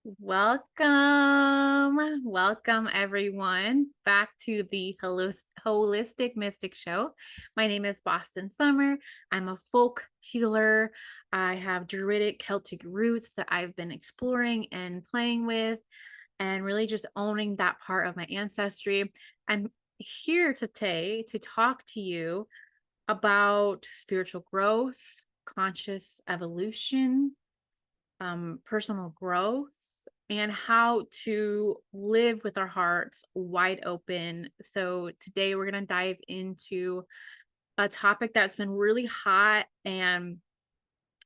Welcome everyone back to the Holistic Mystic Show. My name is Boston Summer. I'm a folk healer. I have Druidic Celtic roots that I've been exploring and playing with, and really just owning that part of my ancestry. I'm here today to talk to you about spiritual growth, conscious evolution, personal growth, and how to live with our hearts wide open. So, today we're going to dive into a topic that's been really hot and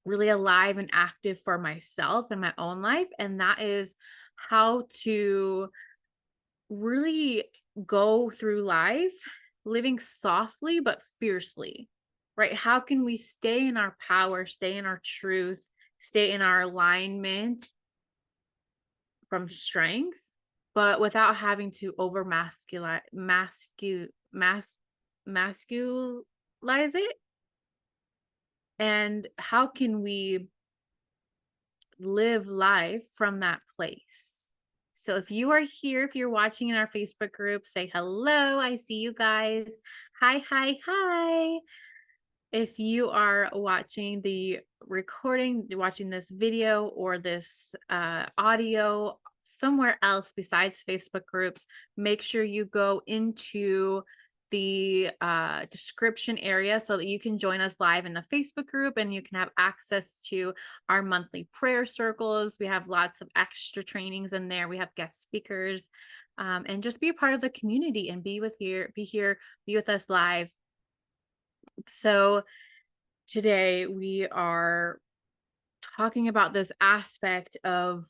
really alive and active for myself in my own life. And that is how to really go through life living softly but fiercely, right? How can we stay in our power, stay in our truth, stay in our alignment from strength, but without having to over masculize it? And how can we live life from that place? So if you are here, if you're watching in our Facebook group, say hello. I see you guys. Hi, hi, hi. If you are watching the recording, watching this video or this audio somewhere else besides Facebook groups, make sure you go into the description area so that you can join us live in the Facebook group and you can have access to our monthly prayer circles. We have lots of extra trainings in there. We have guest speakers, and just be a part of the community and be with us live. So today we are talking about this aspect of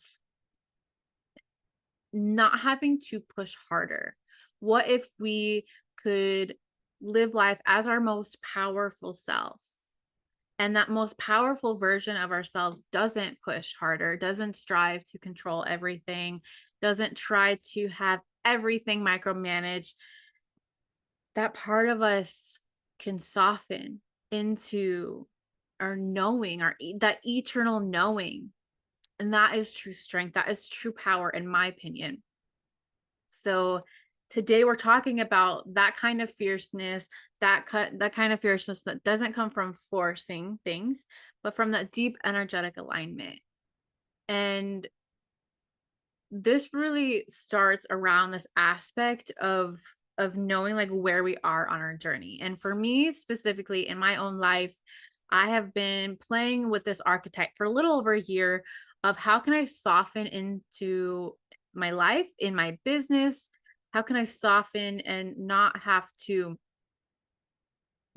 not having to push harder. What if we could live life as our most powerful self? And that most powerful version of ourselves doesn't push harder, doesn't strive to control everything, doesn't try to have everything micromanaged. That part of us can soften into our knowing, that eternal knowing. And that is true strength. That is true power, in my opinion. So today we're talking about that kind of fierceness, that kind of fierceness that doesn't come from forcing things, but from that deep energetic alignment. And this really starts around this aspect of knowing like where we are on our journey. And for me specifically in my own life, I have been playing with this archetype for a little over a year of how can I soften into my life, in my business? How can I soften and not have to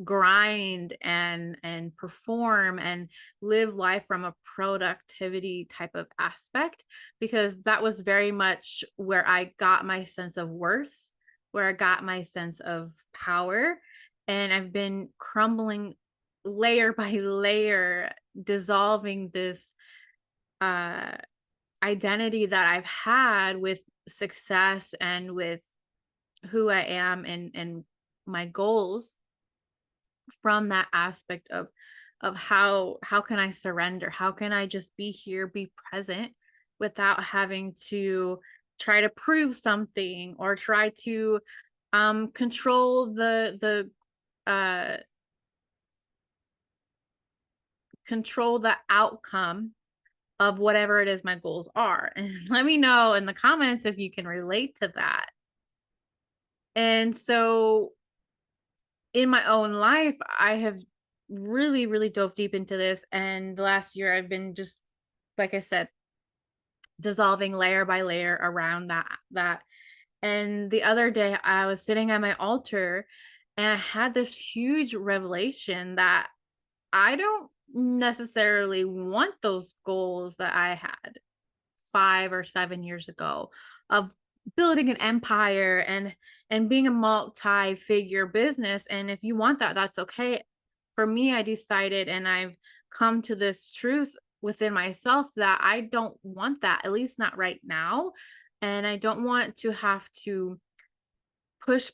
grind and perform and live life from a productivity type of aspect, because that was very much where I got my sense of worth, where I got my sense of power. And I've been crumbling layer by layer, dissolving this uh identity that I've had with success and with who I am and my goals, from that aspect of how can I surrender? How can I just be here, be present without having to try to prove something or try to control uh the outcome of whatever it is my goals are. And let me know in the comments if you can relate to that. And so in my own life, I have really, really dove deep into this. And the last year, I've been just, like I said, dissolving layer by layer around that. And the other day, I was sitting at my altar and I had this huge revelation that I don't necessarily want those goals that I had 5 or 7 years ago of building an empire and being a multi-figure business. And if you want that, that's okay. For me, I decided and I've come to this truth within myself that I don't want that, at least not right now. And I don't want to have to push,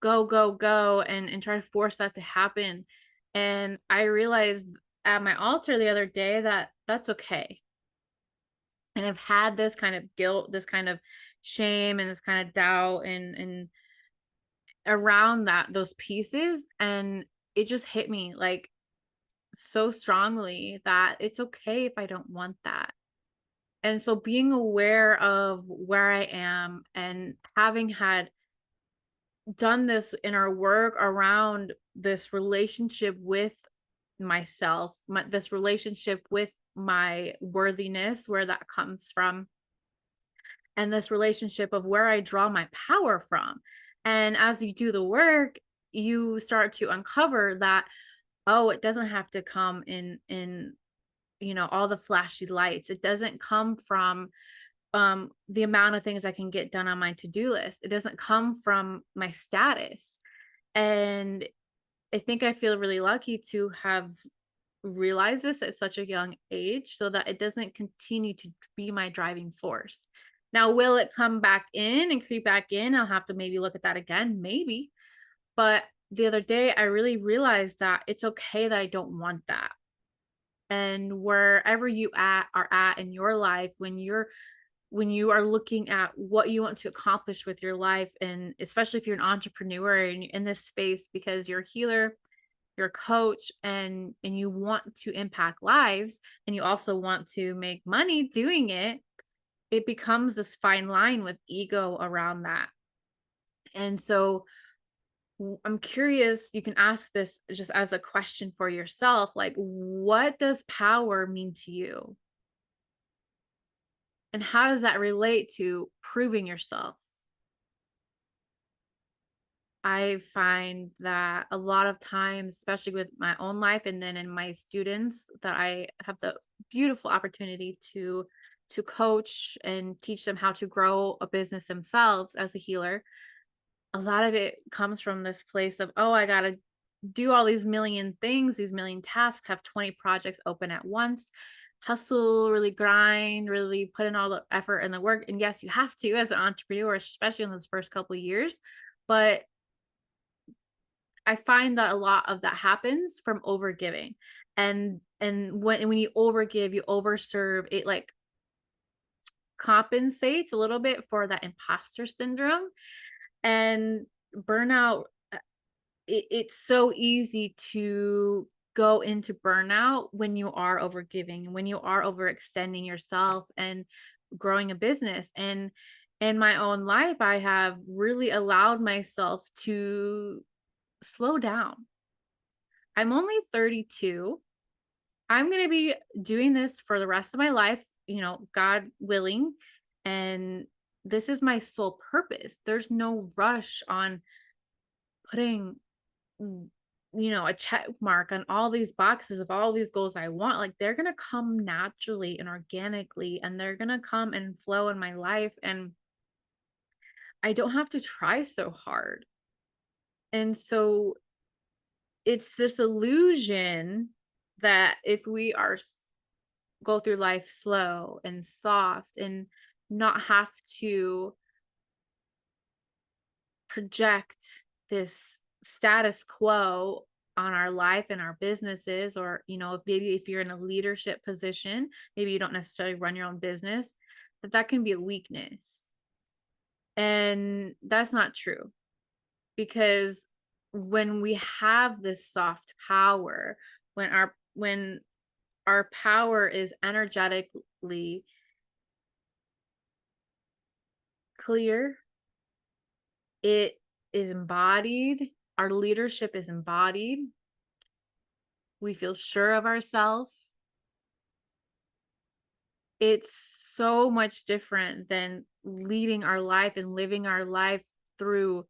go, and try to force that to happen. And I realized at my altar the other day that that's okay. And I've had this kind of guilt, this kind of shame, and this kind of doubt and around those pieces. And it just hit me like so strongly that it's okay if I don't want that. And so being aware of where I am and having had done this inner work around this relationship with myself, this relationship with my worthiness, where that comes from, and this relationship of where I draw my power from. And as you do the work, you start to uncover that, oh, it doesn't have to come in all the flashy lights. It doesn't come from the amount of things I can get done on my to-do list. It doesn't come from my status. And I think I feel really lucky to have realized this at such a young age so that it doesn't continue to be my driving force. Now, will it come back in and creep back in? I'll have to maybe look at that again, maybe. But the other day, I really realized that it's okay that I don't want that. And wherever are at in your life, when you are looking at what you want to accomplish with your life, and especially if you're an entrepreneur and you're in this space because you're a healer, you're a coach, and you want to impact lives, and you also want to make money doing it, it becomes this fine line with ego around that. And so I'm curious, you can ask this just as a question for yourself, like, what does power mean to you? And how does that relate to proving yourself? I find that a lot of times, especially with my own life and then in my students that I have the beautiful opportunity to coach and teach them how to grow a business themselves as a healer, a lot of it comes from this place of, oh, I got to do all these million things, these million tasks, have 20 projects open at once, hustle, really grind, really put in all the effort and the work. And yes, you have to as an entrepreneur, especially in those first couple of years. But I find that a lot of that happens from overgiving. And when you overgive, you overserve, it like compensates a little bit for that imposter syndrome and burnout. It's so easy to go into burnout when you are overgiving, when you are overextending yourself and growing a business. And in my own life, I have really allowed myself to slow down. I'm only 32. I'm going to be doing this for the rest of my life, God willing. And this is my sole purpose. There's no rush on putting, a check mark on all these boxes of all these goals I want. Like, they're going to come naturally and organically, and they're going to come and flow in my life. And I don't have to try so hard. And so it's this illusion that if we go through life slow and soft and not have to project this status quo on our life and our businesses, or if you're in a leadership position, maybe you don't necessarily run your own business, that can be a weakness. And that's not true, because when we have this soft power, when our power is energetically clear, it is embodied, our leadership is embodied, we feel sure of ourselves. It's so much different than leading our life and living our life through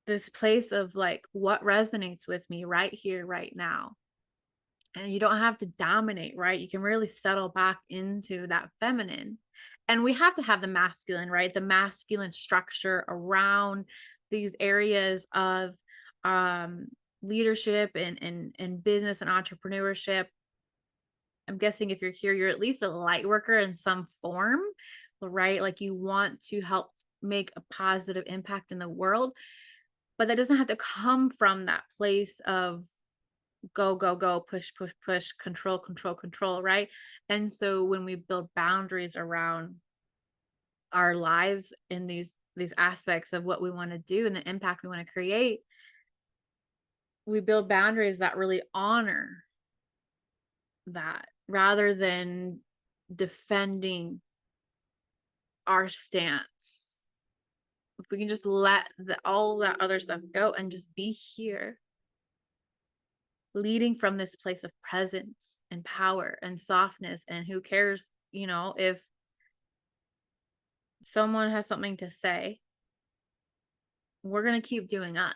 this place of like, what resonates with me right here, right now. And you don't have to dominate, right? You can really settle back into that feminine. And we have to have the masculine, right? The masculine structure around these areas of leadership and business and entrepreneurship. I'm guessing if you're here, you're at least a light worker in some form, right? Like, you want to help make a positive impact in the world, but that doesn't have to come from that place of go, go, go, push, push, push, control, control, control, right? And so when we build boundaries around our lives in these aspects of what we want to do and the impact we want to create, we build boundaries that really honor that rather than defending our stance. If we can just let all that other stuff go and just be here, leading from this place of presence and power and softness, and who cares, if someone has something to say, we're going to keep doing us,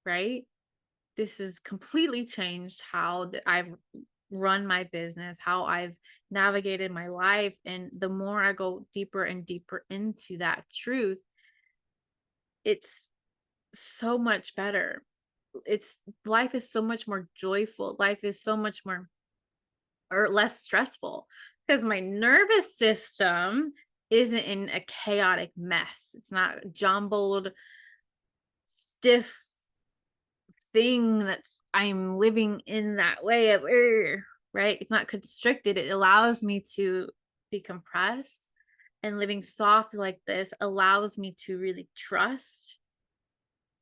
right? This has completely changed how I've run my business, how I've navigated my life. And the more I go deeper and deeper into that truth, it's so much better. Life is so much more joyful. Life is so much more or less stressful because my nervous system isn't in a chaotic mess. It's not a jumbled, stiff thing that's I'm living in that way of, right? It's not constricted. It allows me to decompress, and living soft like this allows me to really trust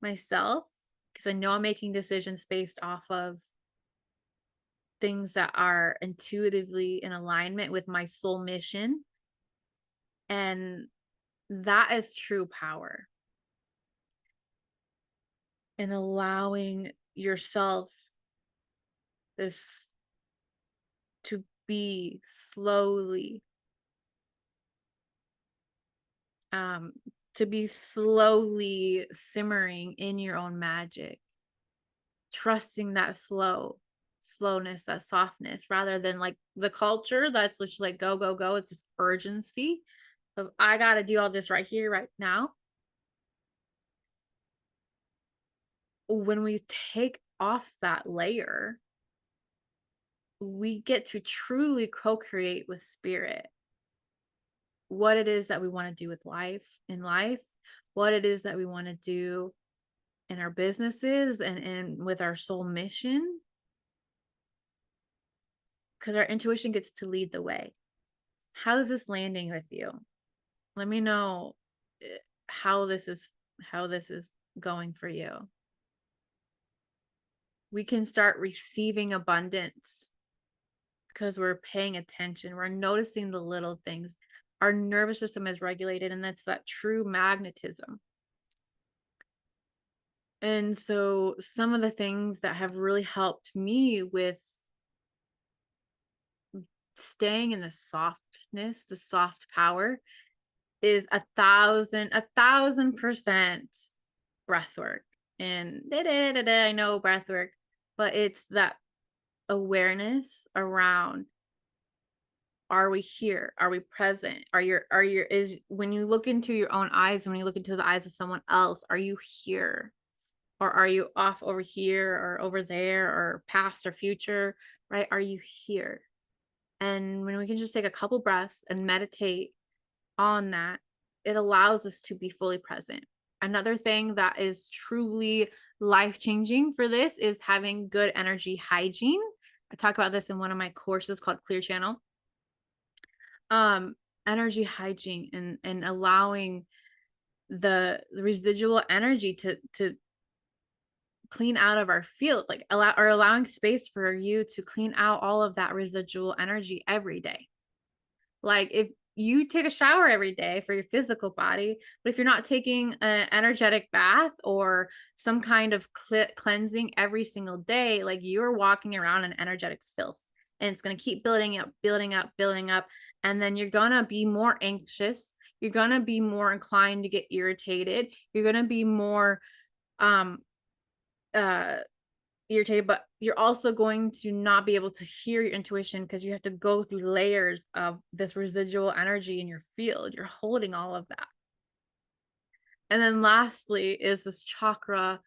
myself because I know I'm making decisions based off of things that are intuitively in alignment with my soul mission. And that is true power. And allowing yourself this to be slowly simmering in your own magic, trusting that slowness, that softness, rather than like the culture that's just like go, go, go. It's this urgency of I got to do all this right here, right now. When we take off that layer, we get to truly co-create with spirit what it is that we want to do with life, what it is that we want to do in our businesses and with our soul mission, because our intuition gets to lead the way. How is this landing with you? Let me know how this is going for you. We can start receiving abundance because we're paying attention. We're noticing the little things. Our nervous system is regulated, and that's that true magnetism. And so some of the things that have really helped me with staying in the softness, the soft power, is 1,000% breath work. And I know breath work, but it's that awareness around, are we here? Are we present? Is when you look into your own eyes, when you look into the eyes of someone else, are you here? Or are you off over here or over there or past or future, right? Are you here? And when we can just take a couple breaths and meditate on that, it allows us to be fully present. Another thing that is truly life-changing for this is having good energy hygiene. I talk about this in one of my courses called Clear Channel. Energy hygiene and allowing the residual energy to clean out of our field, like allowing space for you to clean out all of that residual energy every day. Like if you take a shower every day for your physical body, but if you're not taking an energetic bath or some kind of cleansing every single day, like you're walking around in energetic filth, and it's going to keep building up, building up, building up. And then you're going to be more anxious. You're going to be more inclined to get irritated. You're going to be more, irritated, but you're also going to not be able to hear your intuition because you have to go through layers of this residual energy in your field. You're holding all of that. And then lastly is this chakra,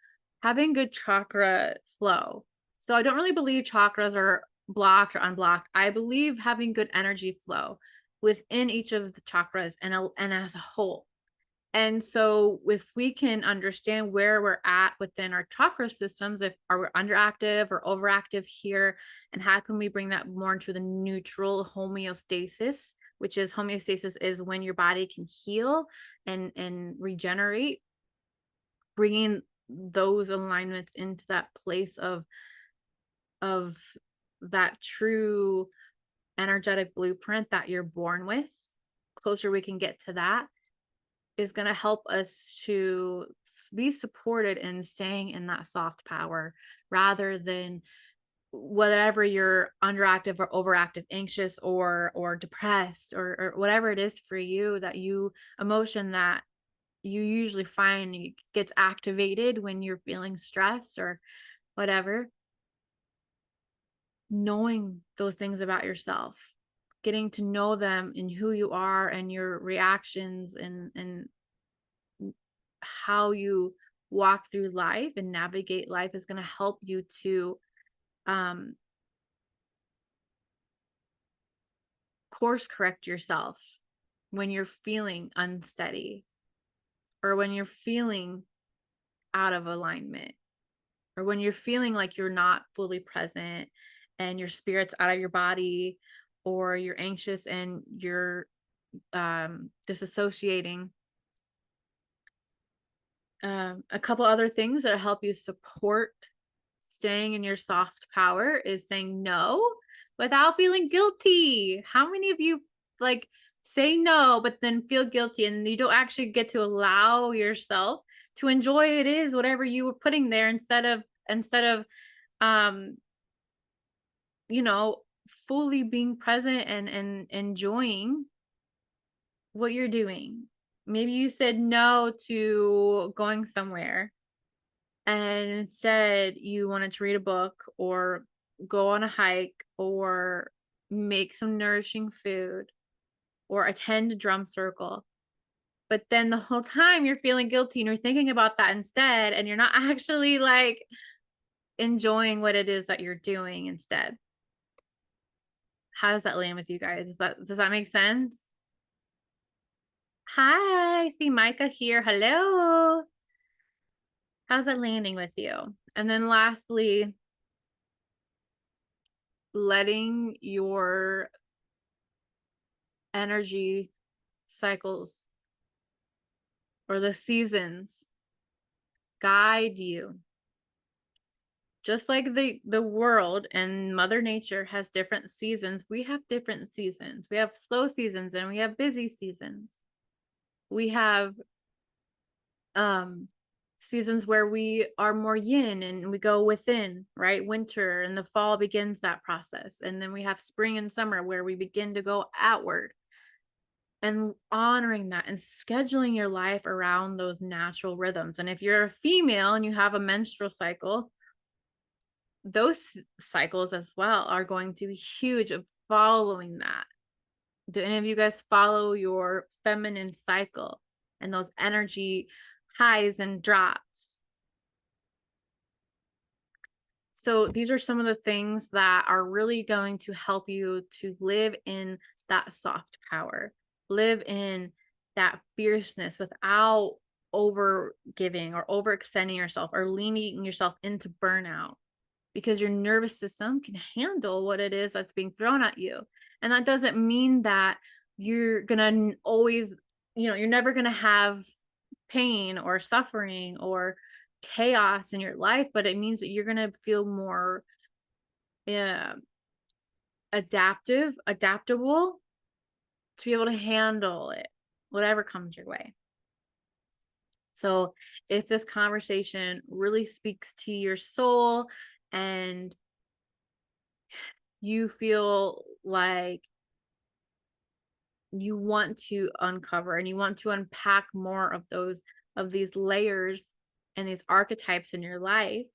having good chakra flow. So I don't really believe chakras are blocked or unblocked. I believe having good energy flow within each of the chakras and as a whole. And so if we can understand where we're at within our chakra systems, if are we underactive or overactive here, and how can we bring that more into the neutral homeostasis, which is homeostasis is when your body can heal and regenerate, bringing those alignments into that place of that true energetic blueprint that you're born with. Closer we can get to that is going to help us to be supported in staying in that soft power rather than whatever you're underactive or overactive, anxious or depressed or whatever it is for you, that you emotion that you usually find gets activated when you're feeling stressed or whatever. Knowing those things about yourself, getting to know them and who you are and your reactions and how you walk through life and navigate life is going to help you to um, course correct yourself when you're feeling unsteady or when you're feeling out of alignment or when you're feeling like you're not fully present and your spirit's out of your body, or you're anxious and you're disassociating. A couple other things that help you support staying in your soft power is saying no without feeling guilty. How many of you like say no, but then feel guilty and you don't actually get to allow yourself to enjoy it is whatever you were putting there instead of um you know, fully being present and enjoying what you're doing. Maybe you said no to going somewhere and instead you wanted to read a book or go on a hike or make some nourishing food or attend a drum circle. But then the whole time you're feeling guilty and you're thinking about that instead, and you're not actually like enjoying what it is that you're doing instead. How does that land with you guys? Does that make sense? Hi, I see Micah here. Hello. How's that landing with you? And then lastly, letting your energy cycles or the seasons guide you. Just like the world and Mother Nature has different seasons, we have different seasons. We have slow seasons and we have busy seasons. We have seasons where we are more yin and we go within, right? Winter and the fall begins that process. And then we have spring and summer where we begin to go outward, and honoring that and scheduling your life around those natural rhythms. And if you're a female and you have a menstrual cycle, those cycles as well are going to be huge of following that. Do any of you guys follow your feminine cycle and those energy highs and drops? So these are some of the things that are really going to help you to live in that soft power, live in that fierceness without over giving or overextending yourself or leaning yourself into burnout, because your nervous system can handle what it is that's being thrown at you. And that doesn't mean that you're going to always, you're never going to have pain or suffering or chaos in your life, but it means that you're going to feel more adaptable to be able to handle it, whatever comes your way. So if this conversation really speaks to your soul and you feel like you want to uncover and you want to unpack more of these layers and these archetypes in your life,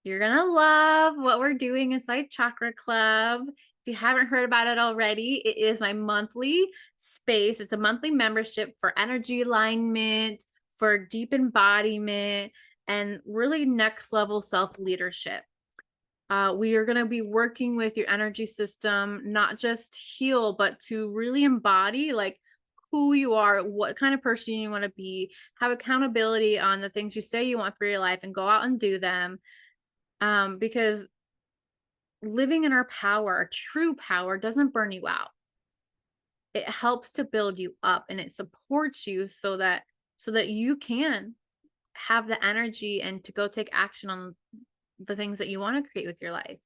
you're gonna love what we're doing inside Chakra Club. If you haven't heard about it already, it is my monthly space. It's a monthly membership for energy alignment, for deep embodiment, and really next level self-leadership. We are going to be working with your energy system, not just heal, but to really embody like who you are, what kind of person you want to be, have accountability on the things you say you want for your life, and go out and do them. Because living in our power, our true power, doesn't burn you out. It helps to build you up, and it supports you so that you can have the energy and to go take action on the things that you want to create with your life.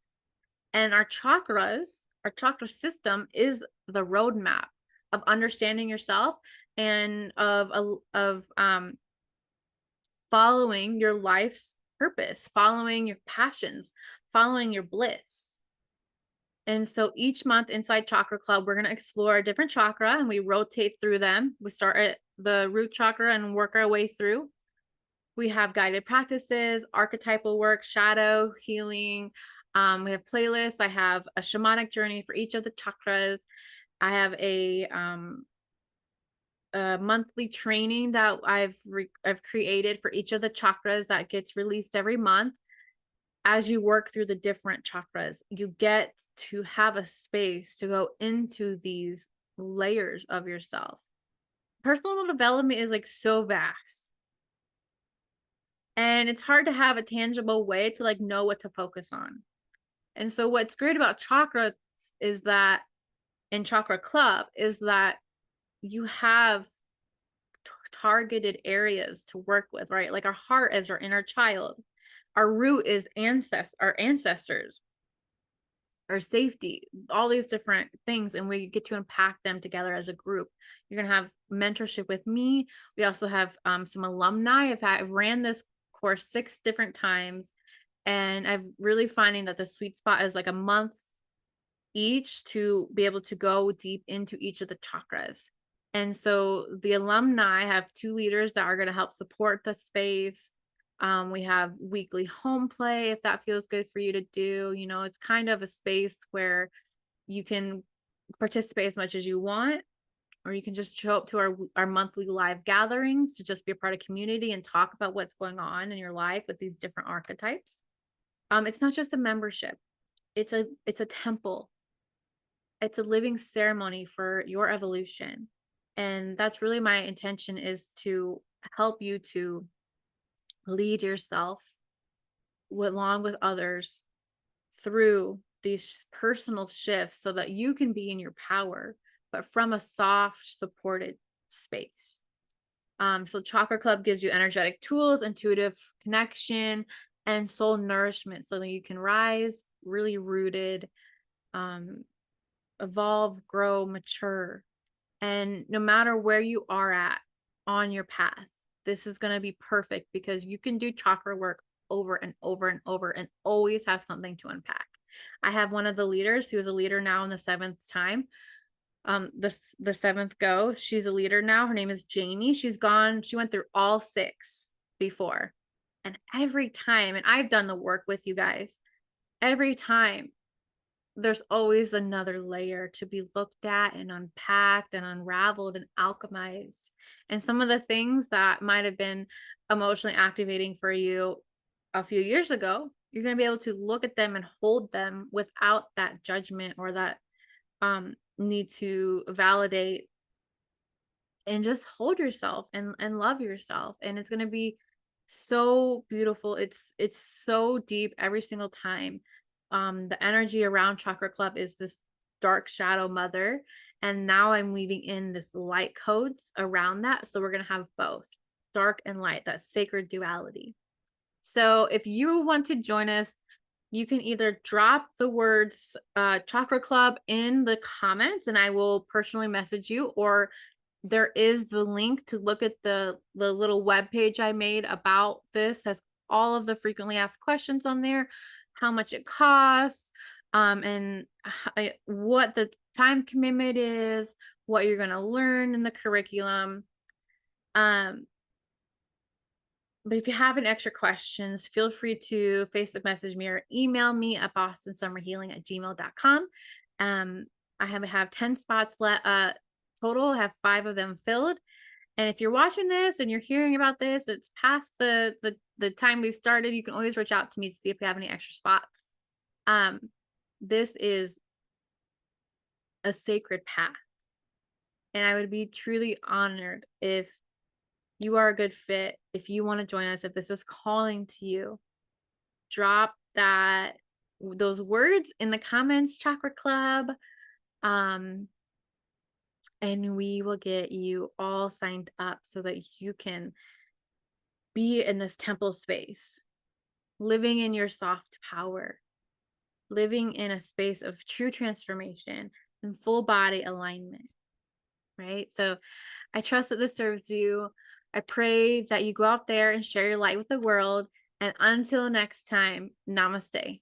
And our chakras, our chakra system is the roadmap of understanding yourself and of following your life's purpose, following your passions, following your bliss. And so each month inside Chakra Club, we're going to explore a different chakra, and we rotate through them. We start at the root chakra and work our way through. We have guided practices, archetypal work, shadow healing. We have playlists. I have a shamanic journey for each of the chakras. I have a monthly training that I've created for each of the chakras that gets released every month. As you work through the different chakras, you get to have a space to go into these layers of yourself. Personal development is like so vast. And it's hard to have a tangible way to like know what to focus on. And so what's great about chakra is that in Chakra Club is that you have targeted areas to work with, right? Like our heart is our inner child. Our root is our ancestors, our safety, all these different things. And we get to unpack them together as a group. You're going to have mentorship with me. We also have some alumni. I've ran this course 6 different times, and I'm really finding that the sweet spot is like a month each to be able to go deep into each of the chakras. And so the alumni have 2 leaders that are going to help support the space. We have weekly home play if that feels good for you to do. You know, it's kind of a space where you can participate as much as you want, or you can just show up to our monthly live gatherings to just be a part of community and talk about what's going on in your life with these different archetypes. It's not just a membership. It's a temple. It's a living ceremony for your evolution. And that's really my intention, is to help you to lead yourself along with others through these personal shifts so that you can be in your power, but from a soft, supported space. So Chakra Club gives you energetic tools, intuitive connection, and soul nourishment so that you can rise really rooted, evolve, grow, mature. And no matter where you are at on your path, this is going to be perfect because you can do chakra work over and over and over and always have something to unpack. I have one of the leaders who is a leader now in the 7th time. The 7th go. She's a leader now. Her name is Jamie. She went through all 6 before. And every time, and I've done the work with you guys, every time there's always another layer to be looked at and unpacked and unraveled and alchemized. And some of the things that might have been emotionally activating for you a few years ago, you're going to be able to look at them and hold them without that judgment or that need to validate, and just hold yourself and love yourself. And it's going to be so beautiful. It's so deep every single time. The energy around Chakra Club is this dark shadow mother, and now I'm weaving in this light codes around that, so we're going to have both dark and light, that sacred duality. So if you want to join us, you can either drop the words Chakra Club in the comments and I will personally message you, or there is the link to look at the little web page I made about this. Has all of the frequently asked questions on there, how much it costs, and what the time commitment is, what you're going to learn in the curriculum. But if you have any extra questions, feel free to Facebook message me or email me at bostonsummerhealing@gmail.com. I have 10 spots total. I have 5 of them filled. And if you're watching this and you're hearing about this, it's past the time we've started, you can always reach out to me to see if we have any extra spots. This is a sacred path. And I would be truly honored if you are a good fit, if you want to join us, if this is calling to you, drop those words in the comments, Chakra Club. Um, and we will get you all signed up so that you can be in this temple space, living in your soft power, living in a space of true transformation and full body alignment, right? So I trust that this serves you. I pray that you go out there and share your light with the world. And until next time, namaste.